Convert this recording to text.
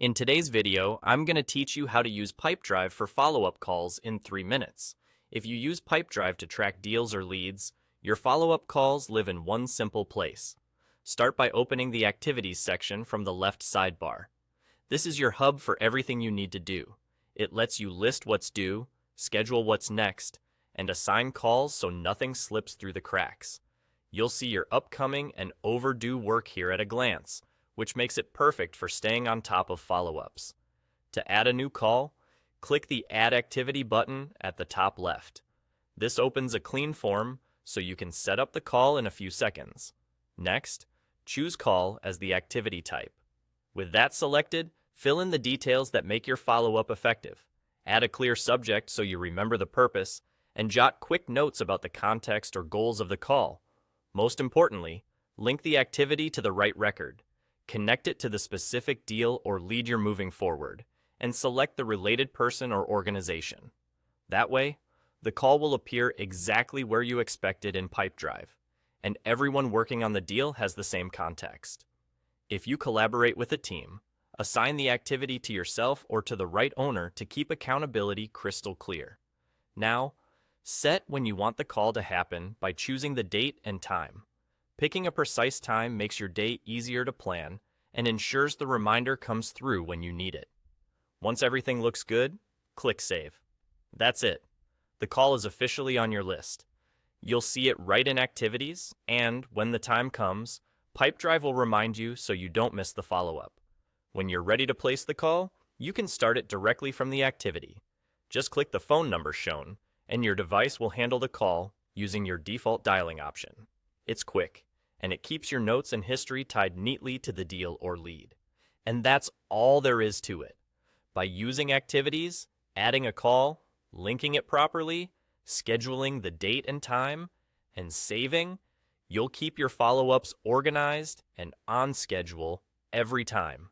In today's video, I'm going to teach you how to use Pipedrive for follow-up calls in 3 minutes. If you use Pipedrive to track deals or leads, your follow-up calls live in one simple place. Start by opening the Activities section from the left sidebar. This is your hub for everything you need to do. It lets you list what's due, schedule what's next, and assign calls so nothing slips through the cracks. You'll see your upcoming and overdue work here at a glance, which makes it perfect for staying on top of follow-ups. To add a new call, click the Add Activity button at the top left. This opens a clean form so you can set up the call in a few seconds. Next, choose Call as the activity type. With that selected, fill in the details that make your follow-up effective. Add a clear subject so you remember the purpose, and jot quick notes about the context or goals of the call. Most importantly, link the activity to the right record. Connect it to the specific deal or lead you're moving forward, and select the related person or organization. That way, the call will appear exactly where you expected in Pipedrive, and everyone working on the deal has the same context. If you collaborate with a team, assign the activity to yourself or to the right owner to keep accountability crystal clear. Now, set when you want the call to happen by choosing the date and time. Picking a precise time makes your day easier to plan and ensures the reminder comes through when you need it. Once everything looks good, click Save. That's it. The call is officially on your list. You'll see it right in Activities, and when the time comes, Pipedrive will remind you so you don't miss the follow-up. When you're ready to place the call, you can start it directly from the activity. Just click the phone number shown, and your device will handle the call using your default dialing option. It's quick, and it keeps your notes and history tied neatly to the deal or lead. And that's all there is to it. By using Activities, adding a call, linking it properly, scheduling the date and time, and saving, you'll keep your follow-ups organized and on schedule every time.